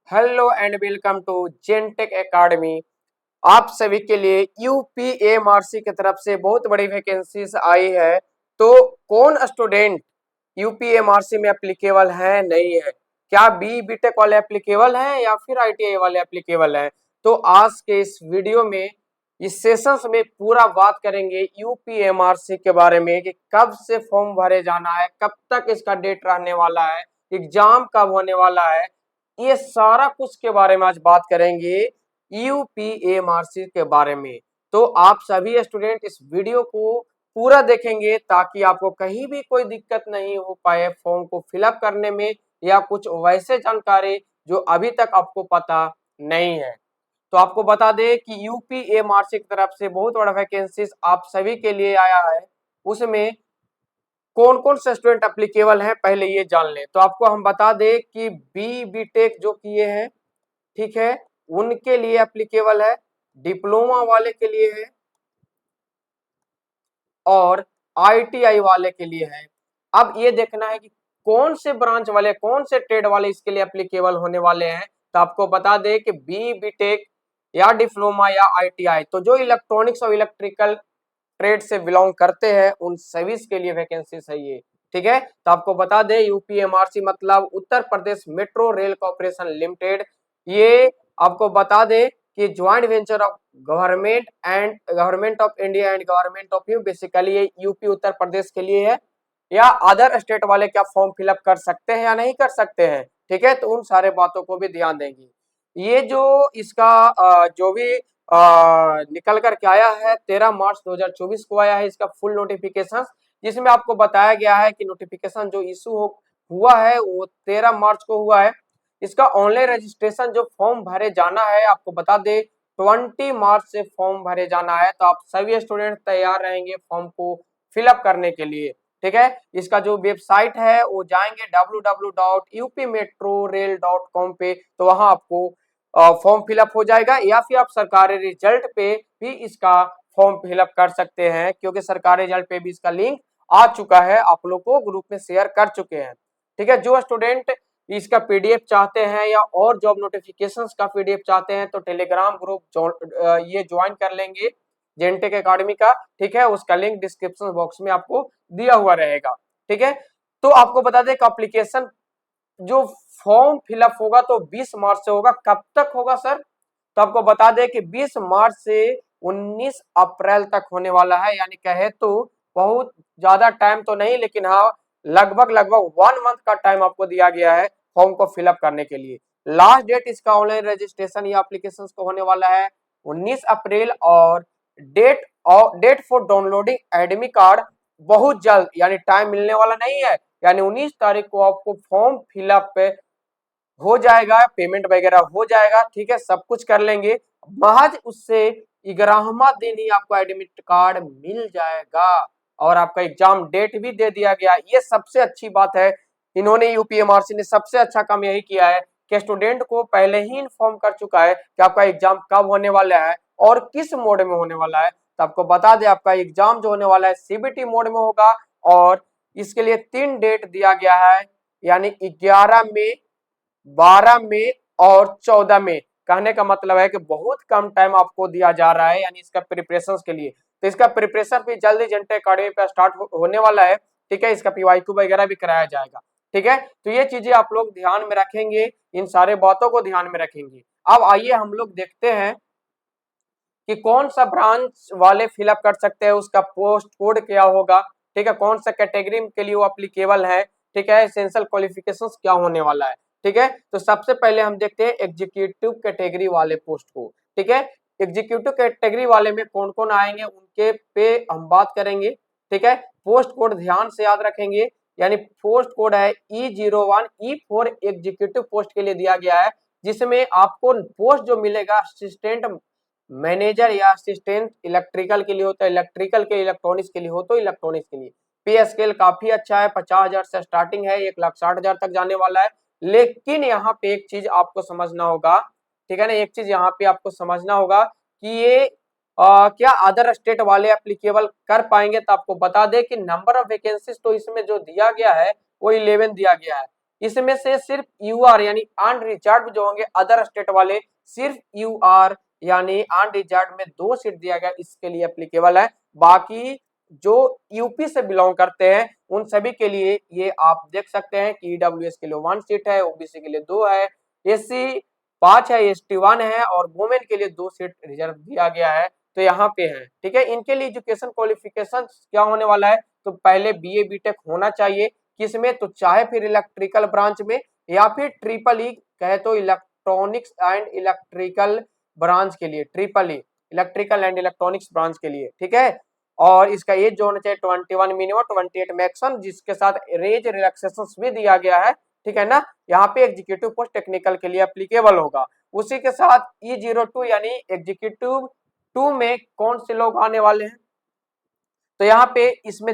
Hello and welcome to Gentech academy. आप सभी के लिए यूपीएमआरसी की तरफ से बहुत बड़ी वैकेंसीज आई है। तो कौन स्टूडेंट यूपीएमआरसी में एप्लीकेबल है नहीं है, क्या बी बीटेक वाले एप्लीकेबल हैं या फिर आईटीआई वाले एप्लीकेबल हैं? तो आज के इस वीडियो में इस सेशंस में पूरा बात करेंगे यूपीएमआरसी के बारे में कि कब से फॉर्म भरे जाना है, कब तक इसका डेट रहने वाला है, एग्जाम कब होने वाला है। ये सारा कुछ के बारे में आज बात करेंगे यूपीएमआरसी के बारे में। तो आप सभी स्टूडेंट इस वीडियो को पूरा देखेंगे ताकि आपको कहीं भी कोई दिक्कत नहीं हो पाए फॉर्म को फिलअप करने में या कुछ वैसे जानकारी जो अभी तक आपको पता नहीं है। तो आपको बता दें कि यूपीएमआरसी की तरफ से बहुत बड़ा वैकेंसीज आप सभी के लिए आया है। उसमें कौन कौन से स्टूडेंट एप्लीकेबल हैं पहले ये जान लें। तो आपको हम बता दें कि बी बीटेक जो किए हैं, ठीक है, उनके लिए एप्लीकेबल है, डिप्लोमा वाले के लिए है और आईटीआई वाले के लिए है। अब ये देखना है कि कौन से ब्रांच वाले, कौन से ट्रेड वाले इसके लिए एप्लीकेबल होने वाले हैं। तो आपको बता दें कि बी बीटेक या डिप्लोमा या आईटीआई, तो जो इलेक्ट्रॉनिक्स और इलेक्ट्रिकल ट्रेड से बिलोंग करते हैं उन सभी के लिए वैकेंसी है ये। ठीक है, तो आपको बता दें यूपीएमआरसी मतलब Uttar Pradesh metro rail corporation limited. ये आपको बता दें कि joint venture of government of India and government of you, basically ये यूपी उत्तर प्रदेश के लिए है। या अदर स्टेट वाले क्या फॉर्म फिलअप कर सकते हैं या नहीं कर सकते हैं, ठीक है, तो उन सारे बातों को भी ध्यान देंगे। ये जो इसका जो भी निकल कर के आया है 13 मार्च 2024 को आया है इसका फुल नोटिफिकेशन, जिसमें आपको बताया गया है कि नोटिफिकेशन जो इशू हुआ है वो 13 मार्च को हुआ है। इसका ऑनलाइन रजिस्ट्रेशन जो फॉर्म भरे जाना है, आपको बता दे 20 मार्च से फॉर्म भरे जाना है। तो आप सभी स्टूडेंट तैयार रहेंगे फॉर्म को फिलअप करने के लिए। ठीक है, इसका जो वेबसाइट है वो जाएंगे www.upmetrorail.com पे, तो वहां आपको फॉर्म फिलअप हो जाएगा। या फिर आप सरकारी रिजल्ट पे भी इसका फॉर्म फिलअप कर सकते हैं, क्योंकि सरकारी रिजल्ट पे भी इसका लिंक आ चुका है, आप लोग को ग्रुप में शेयर कर चुके हैं। ठीक है, जो स्टूडेंट इसका पीडीएफ चाहते हैं या और जॉब नोटिफिकेशंस का पीडीएफ चाहते हैं तो टेलीग्राम ग्रुप ये ज्वाइन कर लेंगे जेनटेक एकेडमी का। ठीक है, उसका लिंक डिस्क्रिप्शन बॉक्स में आपको दिया हुआ रहेगा। ठीक है, तो आपको बता दें कि एप्लीकेशन जो फॉर्म फिलअप होगा तो 20 मार्च से होगा। कब तक होगा सर? तो आपको बता दें कि 20 मार्च से 19 अप्रैल तक होने वाला है, यानी कहे तो बहुत ज्यादा टाइम तो नहीं, लेकिन हाँ लगभग लगभग 1 मंथ का टाइम आपको दिया गया है फॉर्म को फिलअप करने के लिए। लास्ट डेट इसका ऑनलाइन रजिस्ट्रेशन या एप्लीकेशन को होने वाला है 19 अप्रैल। और date for downloading admit card बहुत जल्द, यानी टाइम मिलने वाला नहीं है, यानी 19 तारीख को आपको फॉर्म फिलअप हो जाएगा, पेमेंट वगैरह हो जाएगा। ठीक है, सब कुछ कर लेंगे, महज उससे 11वां दिन ही आपको एडमिट कार्ड मिल जाएगा और आपका एग्जाम डेट भी दे दिया गया। ये सबसे अच्छी बात है, इन्होंने यूपीएमआरसी ने सबसे अच्छा काम यही किया है कि स्टूडेंट को पहले ही इन्फॉर्म कर चुका है कि आपका एग्जाम कब होने वाला है और किस मोड में होने वाला है। तो आपको बता दें आपका एग्जाम जो होने वाला है सीबीटी मोड में होगा और इसके लिए 3 डेट दिया गया है, यानी 11 मई, 12 मई और 14 मई। कहने का मतलब है कि बहुत कम टाइम आपको दिया जा रहा है, यानी इसका प्रिपरेशन के लिए। तो इसका प्रिपरेशन भी जल्दी जेनटेक एकेडमी पे स्टार्ट होने वाला है। ठीक है, इसका पीवाईक्यू वगैरह भी कराया जाएगा। ठीक है, तो ये चीजें आप लोग ध्यान में रखेंगे, इन सारे बातों को ध्यान में रखेंगे। अब आइए हम लोग देखते हैं कि कौन सा ब्रांच वाले फिलअप कर सकते हैं, उसका पोस्ट कोड क्या होगा। ठीक है, कौन सा कैटेगरी के लिए वो एप्लीकेबल है। ठीक है, एसेंशियल क्वालिफिकेशंस क्या होने वाला है। ठीक है, तो सबसे पहले हम देखते हैं एग्जीक्यूटिव कैटेगरी वाले पोस्ट को। ठीक है, एग्जीक्यूटिव कैटेगरी वाले में कौन कौन आएंगे उनके पे हम बात करेंगे। ठीक है, पोस्ट कोड ध्यान से याद रखेंगे, यानी पोस्ट कोड है E01, E4 एग्जीक्यूटिव पोस्ट के लिए दिया गया है, जिसमें आपको पोस्ट जो मिलेगा असिस्टेंट मैनेजर या असिस्टेंट इलेक्ट्रिकल के लिए होता है, इलेक्ट्रिकल के इलेक्ट्रॉनिक्स के लिए हो तो इलेक्ट्रॉनिक्स के लिए। पे स्केल काफी अच्छा है, 50,000 से स्टार्टिंग है, 1,60,000 तक जाने वाला है। लेकिन यहाँ पे एक चीज आपको समझना होगा, ठीक है ना, एक चीज यहाँ पे आपको समझना होगा कि ये क्या अदर स्टेट वाले एप्लीकेबल कर पाएंगे। तो आपको बता दें कि नंबर ऑफ वैकेंसीज तो इसमें जो दिया गया है वो 11 दिया गया है। इसमें से सिर्फ यूआर यानी अनरिजर्व जो होंगे अदर स्टेट वाले, सिर्फ यूआर यानी अनरिजर्व में 2 सीट दिया गया, इसके लिए एप्लीकेबल है। बाकी जो यूपी से बिलोंग करते हैं उन सभी के लिए ये आप देख सकते हैं कि ईडब्ल्यूएस के लिए 1 सीट है, ओबीसी के लिए 2 है, एससी 5 है, एसटी 1 है और वुमेन के लिए 2 सीट रिजर्व दिया गया है। तो यहाँ पे है, ठीक है। इनके लिए एजुकेशन क्वालिफिकेशन क्या होने वाला है, तो पहले बीए बीटेक होना चाहिए, किसमें, तो चाहे फिर इलेक्ट्रिकल ब्रांच में या फिर ट्रिपल ई कहे तो इलेक्ट्रॉनिक्स एंड इलेक्ट्रिकल ब्रांच के लिए, triple E electrical and electronics branch के लिए, ठीक है। और इसका एज जो होना चाहिए 21 मिनिमम 28 मैक्सिमम, जिसके साथ रेज रिलैक्सेशन भी दिया गया है, ठीक है ना। यहाँ पे एग्जीक्यूटिव पोस्ट टेक्निकल के लिए एप्लीकेबल होगा। उसी के साथ E02 यानी एग्जीक्यूटिव 2 में कौन से लोग आने वाले हैं, तो यहाँ पे इसमें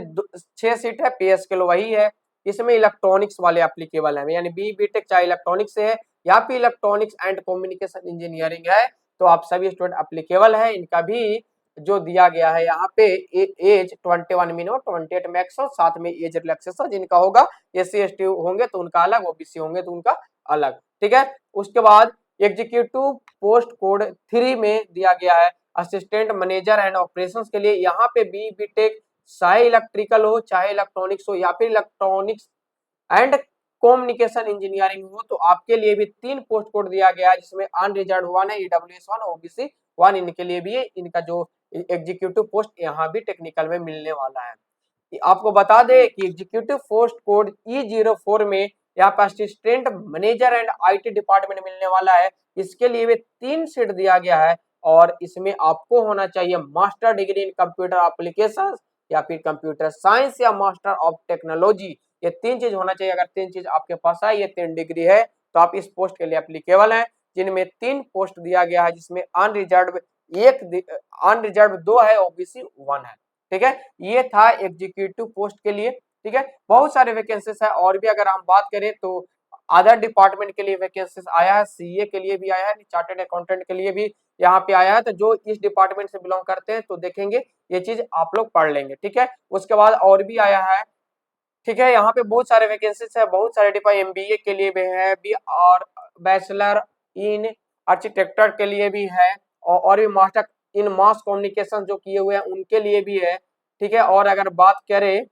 6 सीट है, पे स्केल वही है। इसमें इलेक्ट्रॉनिक्स वाले एप्लीकेबल है, यानी बी बीटेक चाहे इलेक्ट्रॉनिक्स से है या फिर इलेक्ट्रॉनिक्स एंड कम्युनिकेशन इंजीनियरिंग है, तो आप सभी स्टूडेंट एप्लीकेबल है। इनका भी जो दिया गया है यहाँ पे एज 21 मिनिमम 28 मैक्सिमम, साथ में एज रिलैक्सेशन जिनका होगा, एससी एसटी होंगे तो उनका अलग, ओबीसी होंगे तो उनका अलग, ठीक है। उसके बाद एग्जीक्यूटिव पोस्ट कोड 3 में दिया गया है असिस्टेंट मैनेजर एंड ऑपरेशंस के लिए। यहाँ पे बी बीटेक चाहे इलेक्ट्रिकल हो चाहे इलेक्ट्रॉनिक्स हो या फिर इलेक्ट्रॉनिक्स एंड कम्युनिकेशन इंजीनियरिंग हो, तो आपके लिए भी 3 पोस्ट कोड दिया गया है, जिसमें अनरिजर्व 1 है, ईडब्ल्यूएस 1, ओबीसी 1, इनके लिए भी इनका जो एग्जीक्यूटिव पोस्ट यहाँ भी टेक्निकल में मिलने वाला है। आपको बता दें कि एग्जीक्यूटिव पोस्ट कोड E04 में यहाँ पर assistant manager and IT department मिलने वाला है, इसके लिए भी 3 सीट दिया गया है और इसमें आपको होना चाहिए master degree in computer application या फिर कंप्यूटर साइंस या मास्टर ऑफ टेक्नोलॉजी, ये 3 चीज होना चाहिए। अगर 3 चीज आपके पास है, ये 3 डिग्री है, तो आप इस पोस्ट के लिए एप्लीकेबल हैं, जिनमें 3 पोस्ट दिया गया है, जिसमें अनरिजर्व 2 है, ओबीसी 1 है, ठीक है। ये था एग्जीक्यूटिव पोस्ट के लिए, ठीक है। बहुत सारे वैकेंसीज है और भी अगर हम बात करें तो अदर डिपार्टमेंट के लिए वैकेंसीज आया है, सीए के लिए भी आया है, चार्टर्ड अकाउंटेंट के लिए भी यहाँ पे आया है। तो जो इस डिपार्टमेंट से बिलोंग करते हैं तो देखेंगे, ये चीज आप लोग पढ़ लेंगे, ठीक है। उसके बाद और भी आया है, ठीक है। यहाँ पे बहुत सारे वैकेंसीज है, बहुत सारे डिपार्टमेंट एमबीए के लिए भी है भी और बैचलर इन आर्किटेक्चर के लिए भी है और भी मास्टर इन मास कम्युनिकेशन जो किए हुए हैं उनके लिए भी है, ठीक है। और अगर बात करें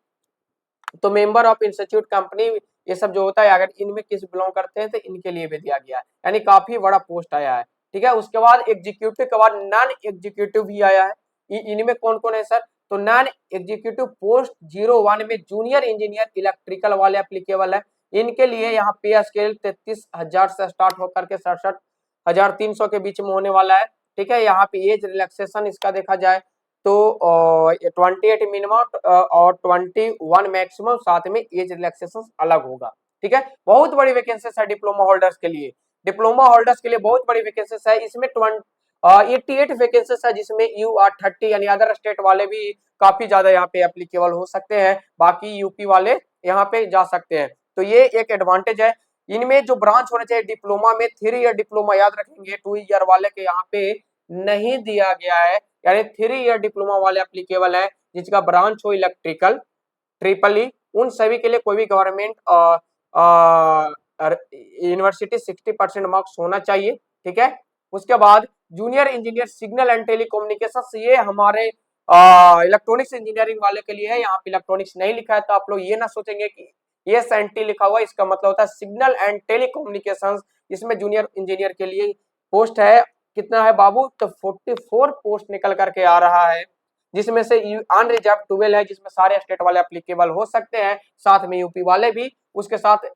तो मेंबर ऑफ इंस्टीट्यूट कंपनी, ये सब जो होता है अगर इनमें किस बिलोंग करते हैं तो इनके लिए भी दिया गया है, यानी काफी बड़ा पोस्ट आया है, ठीक है। उसके बाद एग्जीक्यूटिव के बाद नॉन एग्जीक्यूटिव भी आया है। इनमें कौन कौन है सर, तो नॉन एग्जीक्यूटिव पोस्ट 01 में जूनियर इंजीनियर इलेक्ट्रिकल वाले एप्लीकेबल है। इनके लिए यहाँ पे स्केल 33,000 से स्टार्ट होकर के 67,300 के बीच में होने वाला है, ठीक है। यहाँ पे एज रिलैक्सेशन इसका देखा जाए तो 28 मिनिमम और 21 मैक्सिमम, साथ में एज रिलैक्सेशन अलग होगा, ठीक है। बहुत बड़ी वैकेंसीज है डिप्लोमा होल्डर्स के लिए, डिप्लोमा होल्डर्स के लिए बहुत बड़ी वैकेंसीज है। इसमें 88 वैकेंसीज है, जिसमें UR30 यानी अदर स्टेट वाले भी काफी ज्यादा यहाँ पे एप्लीकेबल हो सकते हैं, बाकी यूपी वाले यहाँ पे जा सकते हैं। तो ये एक एडवांटेज है। इनमें जो ब्रांच होना चाहिए डिप्लोमा में 3 ईयर डिप्लोमा याद रखेंगे, 2 ईयर वाले के यहाँ पे नहीं दिया गया है, यानी 3 ईयर डिप्लोमा वाले एप्लीकेबल है, जिसका ब्रांच हो इलेक्ट्रिकल ट्रिपल ई, उन सभी के लिए कोई भी गवर्नमेंट यूनिवर्सिटी 60% मार्क्स होना चाहिए, ठीक है। उसके बाद junior engineer signal and telecommunication, ये हमारे इलेक्ट्रॉनिक्स इंजीनियरिंग वाले के लिए है। यहाँ पे इलेक्ट्रॉनिक्स नहीं लिखा है तो आप लोग ये ना सोचेंगे कि ये एसएनटी लिखा हुआ है, इसका मतलब होता है सिग्नल एंड टेलीकम्युनिकेशन। इसमें जूनियर इंजीनियर के लिए पोस्ट है, कितना है बाबू, तो 44 पोस्ट निकल करके आ रहा है, जिसमें से अनरिजर्व 12 है, जिसमें सारे स्टेट वाले एप्लीकेबल हो सकते हैं, साथ में यूपी वाले भी। उसके साथ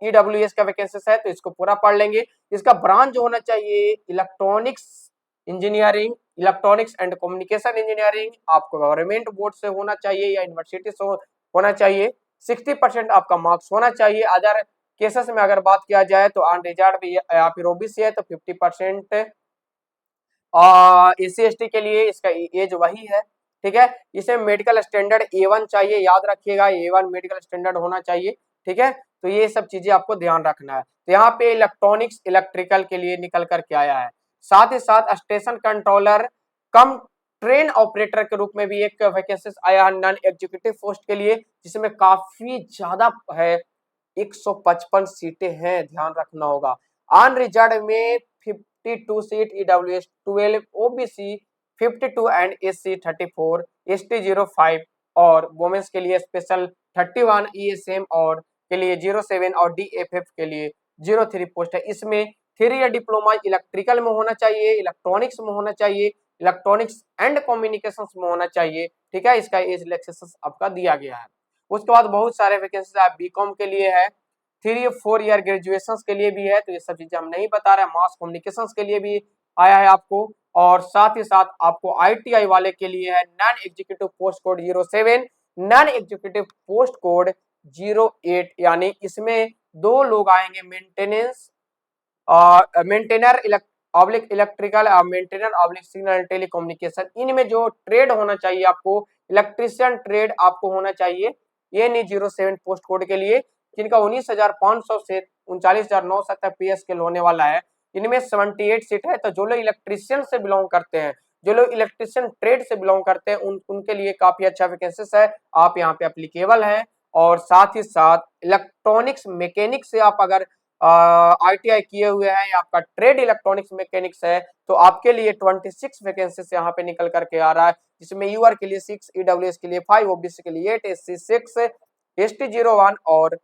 ईडब्ल्यूएस का वैकेंसीज है, तो इसको पूरा पढ़ लेंगे। इसका ब्रांच जो होना चाहिए electronics engineering, electronics and communication engineering, आपको गवर्नमेंट बोर्ड से होना चाहिए या यूनिवर्सिटी से होना चाहिए, 60% आपका मार्क्स होना चाहिए। अदर केसेस में अगर बात किया जाए तो अनरिजर्व या फिर ओबीसी है तो 50% एससी एसटी के लिए इसका एज वही है, ठीक है। इसे मेडिकल स्टैंडर्ड A1 चाहिए, याद रखिएगा A1 मेडिकल स्टैंडर्ड होना चाहिए, ठीक है। तो ये सब चीजें आपको ध्यान रखना है। तो यहाँ पे इलेक्ट्रॉनिक्स इलेक्ट्रिकल के लिए निकल करके आया है। साथ ही साथ station controller cum train operator के रूप में भी एक वैकेंसी आया है नॉन एग्जीक्यूटिव पोस्ट के लिए, जिसमें काफी ज्यादा है 155 सीटें हैं, ध्यान रखना होगा। अनरिजर्व में 52 seat, EWS 12, OBC 52 and SC 34, ST 05 और वुमेन्स के लिए स्पेशल 31, ईएसएम और के लिए 07 और डीएफएफ के लिए 03 पोस्ट है। इसमें 3 ईयर डिप्लोमा इलेक्ट्रिकल में होना चाहिए, इलेक्ट्रॉनिक्स में होना चाहिए, इलेक्ट्रॉनिक्स एंड कम्युनिकेशंस में होना चाहिए, ठीक है। इसका एज रिलैक्सेशन आपका दिया गया है। उसके बाद बहुत सारे वैकेंसी आप बीकॉम के लिए है, 3-4 ईयर ग्रेजुएशन के लिए भी है, तो ये सब चीजें हम नहीं बता रहे हैं। मास कम्युनिकेशन के लिए भी आया है आपको, और साथ ही साथ आपको आईटीआई वाले के लिए है non executive post code 07, non executive post code 08, यानी इसमें 2 लोग आएंगे, maintenance maintainer oblique electrical, maintainer oblique signal telecommunication. इनमें जो ट्रेड होना चाहिए आपको, इलेक्ट्रिशियन ट्रेड आपको होना चाहिए, ये नहीं 07 पोस्ट कोड के लिए, जिनका 19,500 से 39,900 तक पे स्केल होने वाला है। इनमें 78 सीट है। तो जो लोग इलेक्ट्रिशियन से बिलोंग करते हैं, जो लोग इलेक्ट्रिशियन ट्रेड से बिलोंग करते हैं, उनके लिए काफी अच्छा वैकेंसीज है, आप यहाँ पे एप्लीकेबल है। और साथ ही साथ इलेक्ट्रॉनिक्स मैकेनिक से आप अगर आईटीआई किए हुए हैं या आपका ट्रेड इलेक्ट्रॉनिक्स मैकेनिक्स है, तो आपके लिए 26 वैकेंसीज यहाँ पे निकल करके आ रहा है, जिसमें यूआर के लिए 6, ईडब्ल्यूएस के लिए 5, ओबीसी के लिए 8, एससी 6, एसटी 01 और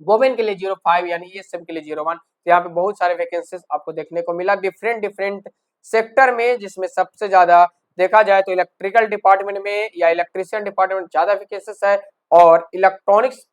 वोमेन के लिए 05, यानी ईएसएम के लिए 01। तो यहाँ पे बहुत सारे वैकेंसीज आपको देखने को मिला डिफरेंट सेक्टर में, जिसमें सबसे ज्यादा देखा जाए तो इलेक्ट्रिकल डिपार्टमेंट में या इलेक्ट्रिशियन डिपार्टमेंट ज्यादा वैकेंसीज है, और इलेक्ट्रॉनिक्स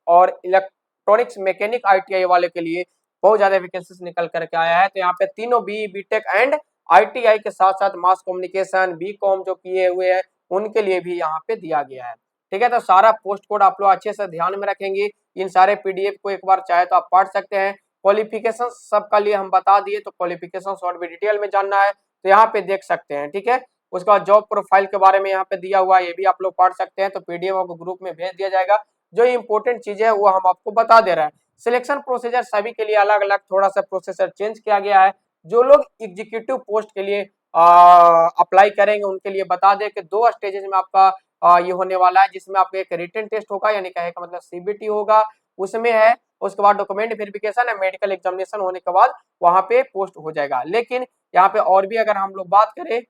मैकेनिक आईटीआई वाले के लिए बहुत ज्यादा वैकेंसीज निकल करके आया है। तो यहाँ पे तीनों बीटेक एंड आईटीआई के साथ साथ मास कम्युनिकेशन, बीकॉम जो किए हुए हैं, उनके लिए भी यहाँ पे दिया गया है, ठीक है। तो सारा पोस्ट कोड आप लोग अच्छे से ध्यान में रखेंगे। इन सारे पीडीएफ को एक बार चाहे तो आप पढ़ सकते हैं। क्वालिफिकेशन सबका लिए हम बता दिए, तो क्वालिफिकेशन और भी डिटेल में जानना है तो यहाँ पे देख सकते हैं, ठीक है। उसके बाद जॉब प्रोफाइल के बारे में यहाँ पे दिया हुआ है, ये भी आप लोग पढ़ सकते हैं। तो पीडीएफ आपको ग्रुप में भेज दिया जाएगा। जो इंपॉर्टेंट चीजें है वो हम आपको बता दे रहे हैं। सिलेक्शन प्रोसीजर सभी के लिए अलग अलग थोड़ा सा प्रोसेसर चेंज किया गया है। जो लोग एग्जीक्यूटिव पोस्ट के लिए अप्लाई करेंगे, उनके लिए बता दें कि 2 स्टेजेस में आपका ये होने वाला है, जिसमें आपको एक रिटन टेस्ट होगा, यानी कहे का मतलब सीबीटी होगा, उसमें है। उसके बाद डॉक्यूमेंट वेरिफिकेशन है, मेडिकल एग्जामिनेशन होने के बाद वहां पे पोस्ट हो जाएगा। लेकिन यहाँ पे और भी अगर हम लोग बात करें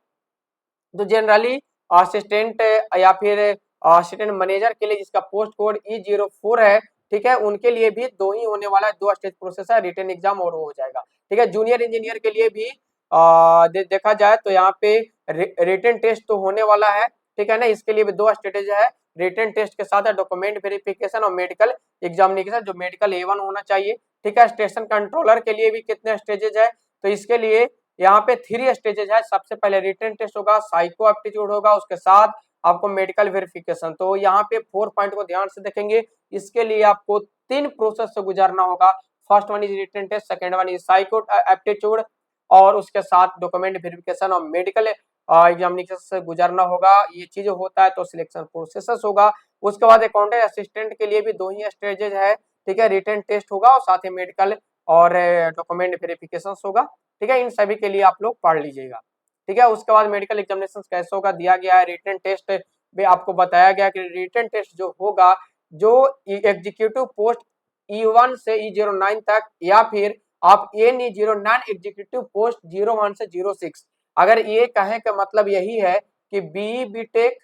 तो जनरली असिस्टेंट या फिर असिस्टेंट मैनेजर के लिए जिसका पोस्ट कोड E04 है, ठीक है, उनके लिए भी 2 ही होने वाला है, 2 स्टेज प्रोसेस है, रिटन एग्जाम और हो जाएगा, ठीक है। जूनियर इंजीनियर के लिए भी देखा जाए तो यहाँ पे रिटन टेस्ट तो होने वाला है, ठीक है ना। इसके लिए भी 2 स्टेज है, रिटन टेस्ट के साथ डॉक्यूमेंट वेरिफिकेशन और मेडिकल एग्जामिनेशन, जो मेडिकल A1 होना चाहिए, ठीक है। स्टेशन कंट्रोलर के लिए भी कितने स्टेजेस है, तो इसके लिए यहाँ पे 3 स्टेजेस है। सबसे पहले रिटन टेस्ट होगा, साइको एप्टीट्यूड होगा, उसके साथ आपको मेडिकल वेरिफिकेशन। तो यहाँ पे 4 पॉइंट को ध्यान से देखेंगे। इसके लिए आपको 3 प्रोसेस से गुजरना होगा। First one is written test, second one is psycho aptitude, और उसके साथ डॉक्यूमेंट वेरिफिकेशन और मेडिकल एग्जामिनेशन से गुजरना होगा। ये चीज होता है तो सिलेक्शन प्रोसेस होगा। उसके बाद अकाउंटेंट असिस्टेंट के लिए भी 2 ही स्टेजेस है, ठीक है। रिटन टेस्ट होगा और साथ ही मेडिकल और डॉक्यूमेंट वेरिफिकेशन होगा, ठीक है। इन सभी के लिए आप लोग पढ़ लीजिएगा, ठीक है। उसके बाद मेडिकल एग्जामिनेशन कैसे होगा दिया गया है। रिटन टेस्ट भी आपको बताया गया कि रिटन टेस्ट जो होगा, जो एग्जीक्यूटिव पोस्ट E1 से E09 तक, या फिर आप NE09 एग्जीक्यूटिव पोस्ट 01 से 06, अगर ये कहें का मतलब यही है कि बी बीटेक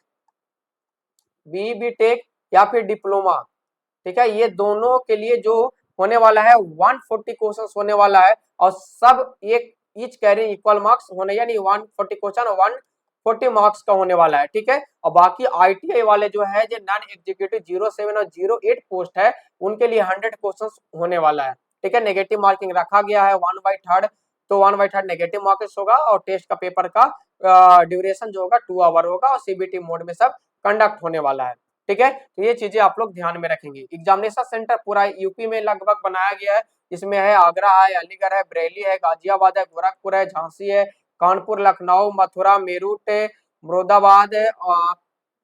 या फिर डिप्लोमा, ठीक है, ये दोनों के लिए जो होने वाला है 140 क्वेश्चन होने वाला है, और सब एक ईच कैरी इक्वल मार्क्स होने, यानी 140 क्वेश्चन 140 मार्क्स का होने वाला है, ठीक है। और बाकी आईटीआई वाले जो है, जो नॉन एग्जीक्यूटिव 07 और 08 पोस्ट है, उनके लिए 100 क्वेश्चन होने वाला है, ठीक है। नेगेटिव मार्किंग रखा गया है 1/3, तो 1/3 नेगेटिव मार्क्स होगा, और टेस्ट का पेपर का ड्यूरेशन जो होगा 2 आवर होगा, और सीबीटी मोड में सब कंडक्ट होने वाला है, ठीक है। तो ये चीजें आप लोग ध्यान में रखेंगे। एग्जामिनेशन सेंटर पूरा यूपी में लगभग बनाया गया है। इसमें है आगरा है, अलीगढ़ है, बरेली है, गाजियाबाद है, गोरखपुर है, झांसी है, कानपुर, लखनऊ, मथुरा, मेरठ, मुरादाबाद,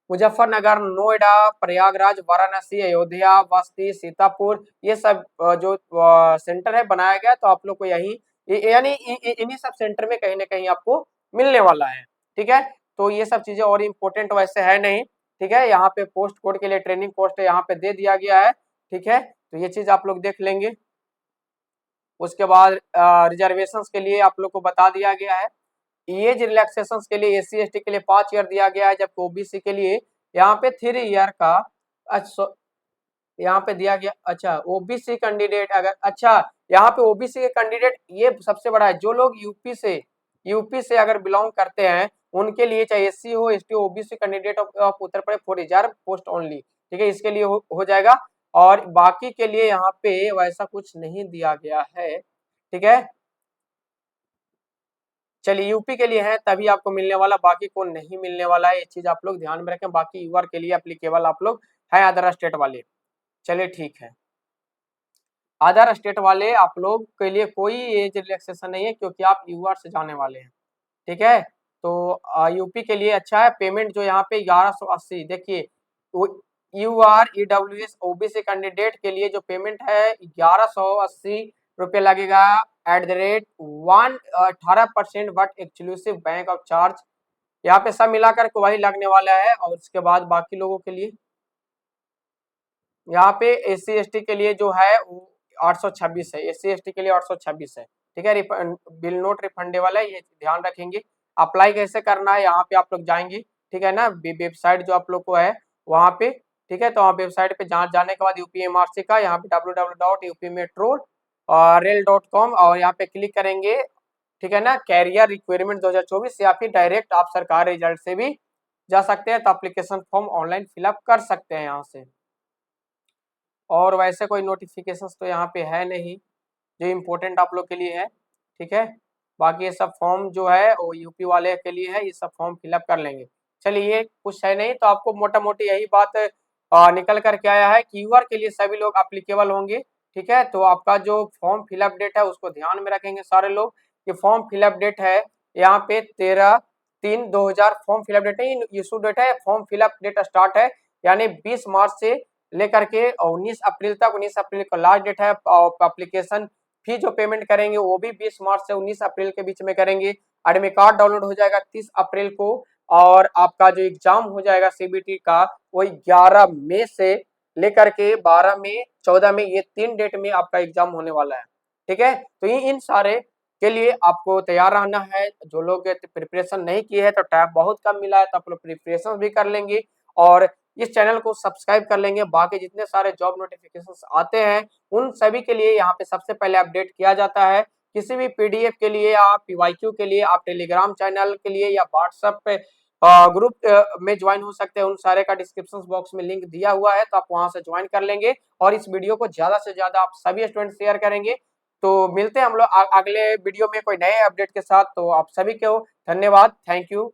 मुजफ्फरनगर, नोएडा, प्रयागराज, वाराणसी, अयोध्या, बस्ती, सीतापुर, ये सब जो सेंटर है बनाया गया। तो आप लोग को यही यानी इन्हीं सब सेंटर में कहीं ना कहीं आपको मिलने वाला है, ठीक है। तो ये सब चीजें और इम्पोर्टेंट वैसे है नहीं, ठीक है। यहाँ पे पोस्ट कोड के लिए ट्रेनिंग पोस्ट यहाँ पे दे दिया गया है, ठीक है। तो ये चीज आप लोग देख लेंगे। उसके बाद रिजर्वेशंस के लिए आप लोग को बता दिया गया है। एज रिलैक्सेशन के लिए एससी एसटी के लिए 5 ईयर दिया गया है, जबकि ओबीसी के लिए यहाँ पे 3 ईयर का अच्छा यहाँ पे दिया गया। अच्छा ओबीसी कैंडिडेट अगर अच्छा यहाँ पे ओबीसी के कैंडिडेट ये सबसे बड़ा है, जो लोग यूपी से अगर बिलोंग करते हैं उनके लिए चाहे एससी हो एसटी हो, OBC candidate of Uttar Pradesh for reserve post only, ठीक है, इसके लिए हो जाएगा। और बाकी के लिए यहाँ पे वैसा कुछ नहीं दिया गया है, ठीक है। चलिए यूपी के लिए है तभी आपको मिलने वाला, बाकी को नहीं मिलने वाला है, ये चीज आप लोग ध्यान में रखें। बाकी यूआर के लिए एप्लीकेबल आप लोग है अदर स्टेट वाले। चलिए ठीक है, अदर स्टेट वाले आप लोग के लिए कोई एज रिलैक्सेशन नहीं है क्योंकि आप यूआर से जाने वाले हैं, ठीक है। तो यूपी के लिए अच्छा है। पेमेंट जो यहाँ पे 1180, देखिए यूआर ईडब्ल्यूएस ओबीसी कैंडिडेट के लिए जो पेमेंट है 1180 रुपये लगेगा @ 18% but exclusive bank of charge, यहाँ पे सब मिलाकर के वही लगने वाला है। और उसके बाद बाकी लोगों के लिए यहाँ पे एससी एसटी के लिए जो है 826 है, एससी एसटी के लिए 826 है, ठीक है। बिल नोट रिफंडेबल है, ये ध्यान रखेंगे। अप्लाई कैसे करना है, यहाँ पे आप लोग जाएंगे, ठीक है ना, वेबसाइट जो आप लोग को है वहाँ पे, ठीक है। तो वहाँ वेबसाइट पे जाने के बाद यूपीएमआरसी का यहाँ पे www.upmetro.rail.com और यहाँ पे क्लिक करेंगे, ठीक है ना, कैरियर रिक्वायरमेंट 2024, या फिर डायरेक्ट आप सरकारी रिजल्ट से भी जा सकते हैं। तो एप्लीकेशन फॉर्म ऑनलाइन फिलअप कर सकते हैं यहाँ से। और वैसे कोई नोटिफिकेशंस तो यहाँ पे है नहीं जो इम्पोर्टेंट आप लोग के लिए है, ठीक है। बाकी ये सब फॉर्म जो है वो यूपी वाले के लिए है, ये सब फॉर्म फिलअप कर लेंगे। चलिए ये कुछ है नहीं, तो आपको मोटा मोटी यही बात निकल कर के आया है कि यूआर के लिए सभी लोग अप्लीकेबल होंगे, ठीक है। तो आपका जो फॉर्म फिलअप डेट है उसको ध्यान में रखेंगे सारे लोग। ये फॉर्म फिलअप डेट है यहाँ पे 13/3/2000 फॉर्म फिलअप डेट है, इशू डेट है, फॉर्म फिलअप डेट स्टार्ट है यानी 20 मार्च से लेकर के 19 अप्रैल तक। 19 अप्रैल का लास्ट डेट है। एप्लीकेशन फी जो पेमेंट करेंगे वो भी 20 मार्च से 19 अप्रैल के बीच में करेंगे। एडमिट कार्ड डाउनलोड हो जाएगा 30 अप्रैल को, और आपका जो एग्जाम हो जाएगा सीबीटी का वो 11 मई से लेकर के 12 मई 14 मई, ये 3 डेट में आपका एग्जाम होने वाला है, ठीक है। तो ये इन सारे के लिए आपको तैयार रहना है। जो लोग प्रिपरेशन नहीं किए हैं तो टाइम बहुत कम मिला है, तो आप लोग प्रिपरेशन भी कर लेंगे और इस चैनल को सब्सक्राइब कर लेंगे। बाकी जितने सारे जॉब नोटिफिकेशंस आते हैं उन सभी के लिए यहाँ पे सबसे पहले अपडेट किया जाता है। किसी भी पीडीएफ के लिए या पीवाईक्यू के लिए आप टेलीग्राम चैनल के लिए या व्हाट्सएप पे ग्रुप में ज्वाइन हो सकते हैं। उन सारे का डिस्क्रिप्शन बॉक्स में लिंक दिया हुआ है, तो आप वहां से ज्वाइन कर लेंगे और इस वीडियो को ज्यादा से ज्यादा आप सभी स्टूडेंट शेयर करेंगे। तो मिलते हैं हम लोग अगले वीडियो में कोई नए अपडेट के साथ। तो आप सभी को धन्यवाद, थैंक यू।